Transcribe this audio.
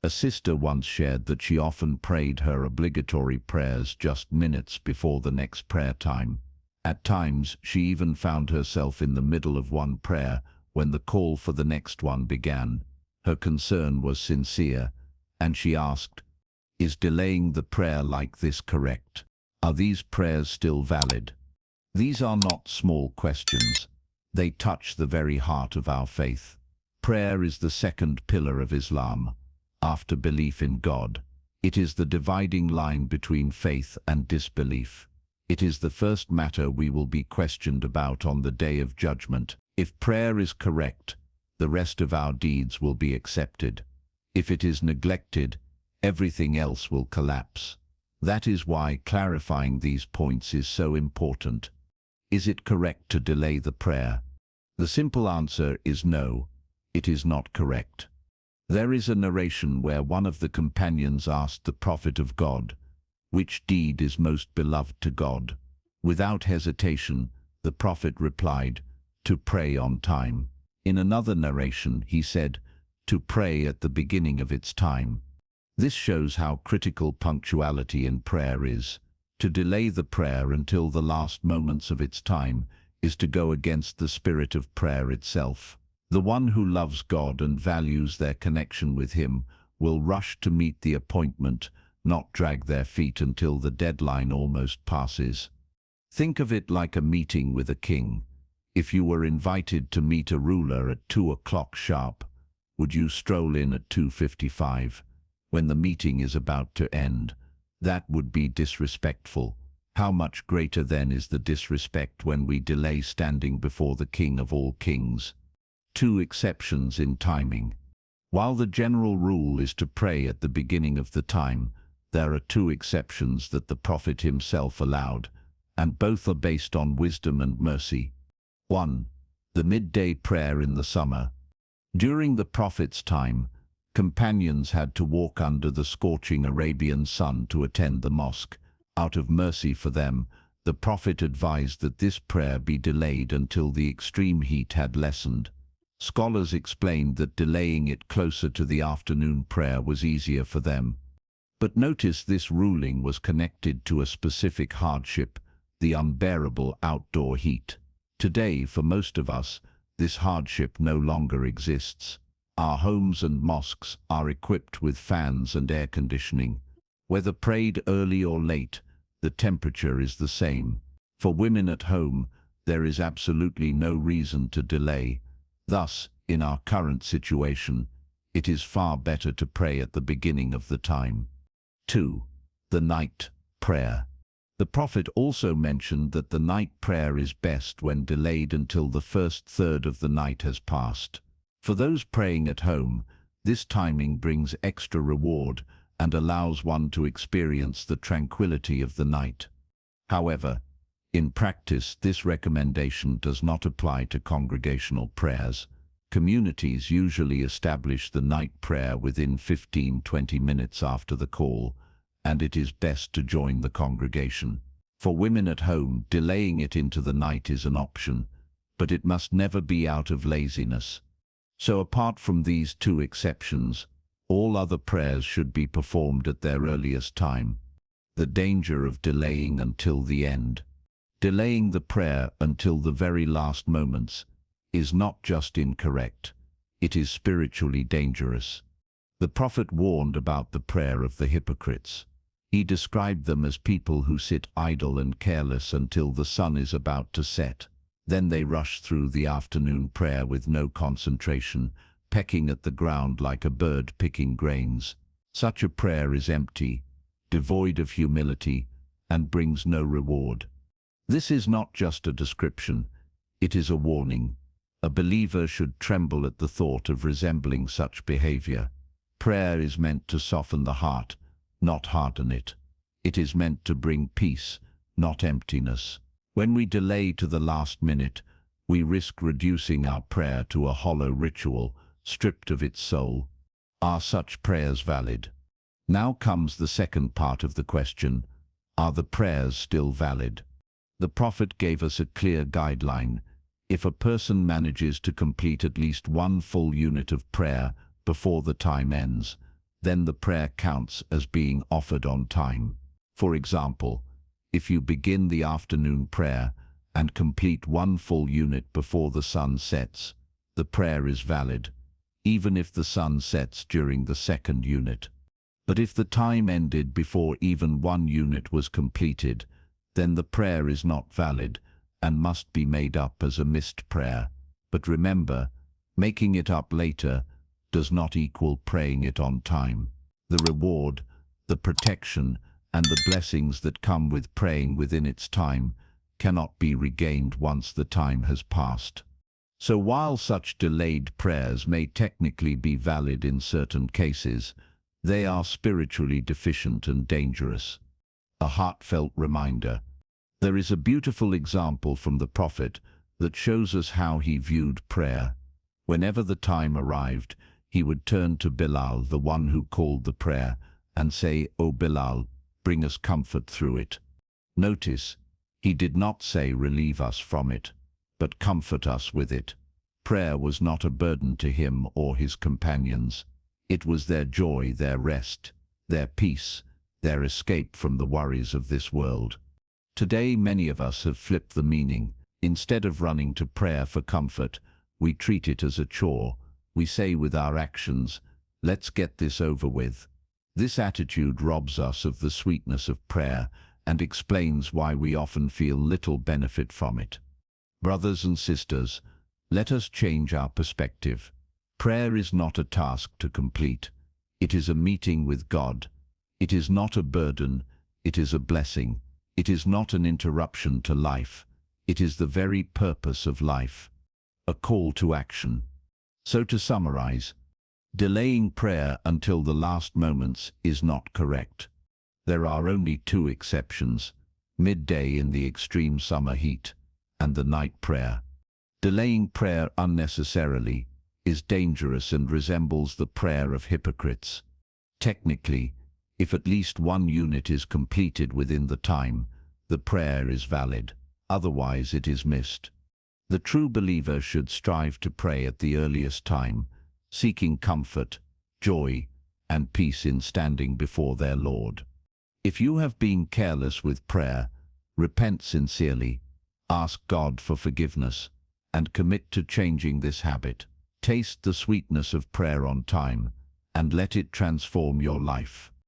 A sister once shared that she often prayed her obligatory prayers just minutes before the next prayer time. At times, she even found herself in the middle of one prayer when the call for the next one began. Her concern was sincere, and she asked, "Is delaying the prayer like this correct? Are these prayers still valid?" These are not small questions. They touch the very heart of our faith. Prayer is the second pillar of Islam, after belief in God. It is the dividing line between faith and disbelief. It is the first matter we will be questioned about on the Day of Judgment. If prayer is correct, the rest of our deeds will be accepted. If it is neglected, everything else will collapse. That is why clarifying these points is so important. Is it correct to delay the prayer? The simple answer is no, it is not correct. There is a narration where one of the companions asked the Prophet of God, "Which deed is most beloved to God?" Without hesitation, the Prophet replied, "To pray on time." In another narration, he said, "To pray at the beginning of its time." This shows how critical punctuality in prayer is. To delay the prayer until the last moments of its time is to go against the spirit of prayer itself. The one who loves God and values their connection with Him will rush to meet the appointment, not drag their feet until the deadline almost passes. Think of it like a meeting with a king. If you were invited to meet a ruler at 2 o'clock sharp, would you stroll in at 2:55 when the meeting is about to end? That would be disrespectful. How much greater then is the disrespect when we delay standing before the King of all kings? 2 exceptions in timing. While the general rule is to pray at the beginning of the time, there are 2 exceptions that the Prophet himself allowed, and both are based on wisdom and mercy. 1. The midday prayer in the summer. During the Prophet's time, companions had to walk under the scorching Arabian sun to attend the mosque. Out of mercy for them, the Prophet advised that this prayer be delayed until the extreme heat had lessened. Scholars explained that delaying it closer to the afternoon prayer was easier for them. But notice this ruling was connected to a specific hardship, the unbearable outdoor heat. Today, for most of us, this hardship no longer exists. Our homes and mosques are equipped with fans and air conditioning. Whether prayed early or late, the temperature is the same. For women at home, there is absolutely no reason to delay. Thus, in our current situation, it is far better to pray at the beginning of the time. 2. The night prayer. The Prophet also mentioned that the night prayer is best when delayed until the first third of the night has passed. For those praying at home, this timing brings extra reward and allows one to experience the tranquility of the night. However, in practice, this recommendation does not apply to congregational prayers. Communities usually establish the night prayer within 15-20 minutes after the call, and it is best to join the congregation. For women at home, delaying it into the night is an option, but it must never be out of laziness. So apart from these 2 exceptions, all other prayers should be performed at their earliest time. The danger of delaying until the end. Delaying the prayer until the very last moments is not just incorrect, it is spiritually dangerous. The Prophet warned about the prayer of the hypocrites. He described them as people who sit idle and careless until the sun is about to set. Then they rush through the afternoon prayer with no concentration, pecking at the ground like a bird picking grains. Such a prayer is empty, devoid of humility, and brings no reward. This is not just a description, it is a warning. A believer should tremble at the thought of resembling such behavior. Prayer is meant to soften the heart, not harden it. It is meant to bring peace, not emptiness. When we delay to the last minute, we risk reducing our prayer to a hollow ritual, stripped of its soul. Are such prayers valid? Now comes the second part of the question. Are the prayers still valid? The Prophet gave us a clear guideline. If a person manages to complete at least 1 full unit of prayer before the time ends, then the prayer counts as being offered on time. For example, if you begin the afternoon prayer and complete one full unit before the sun sets, the prayer is valid, even if the sun sets during the second unit. But if the time ended before even one unit was completed, then the prayer is not valid and must be made up as a missed prayer. But remember, making it up later does not equal praying it on time. The reward, the protection, and the blessings that come with praying within its time cannot be regained once the time has passed. So while such delayed prayers may technically be valid in certain cases, they are spiritually deficient and dangerous. A heartfelt reminder. There is a beautiful example from the Prophet that shows us how he viewed prayer. Whenever the time arrived, he would turn to Bilal, the one who called the prayer, and say, "O Bilal, bring us comfort through it." Notice, he did not say relieve us from it, but comfort us with it. Prayer was not a burden to him or his companions. It was their joy, their rest, their peace, their escape from the worries of this world. Today, many of us have flipped the meaning. Instead of running to prayer for comfort, we treat it as a chore. We say with our actions, "Let's get this over with." This attitude robs us of the sweetness of prayer and explains why we often feel little benefit from it. Brothers and sisters, let us change our perspective. Prayer is not a task to complete. It is a meeting with God. It is not a burden. It is a blessing. It is not an interruption to life. It is the very purpose of life. A call to action. So to summarize, delaying prayer until the last moments is not correct. There are only two exceptions: midday in the extreme summer heat, and the night prayer. Delaying prayer unnecessarily is dangerous and resembles the prayer of hypocrites. Technically, if at least one unit is completed within the time, the prayer is valid. Otherwise, it is missed. The true believer should strive to pray at the earliest time, seeking comfort, joy, and peace in standing before their Lord. If you have been careless with prayer, repent sincerely, ask God for forgiveness, and commit to changing this habit. Taste the sweetness of prayer on time, and let it transform your life.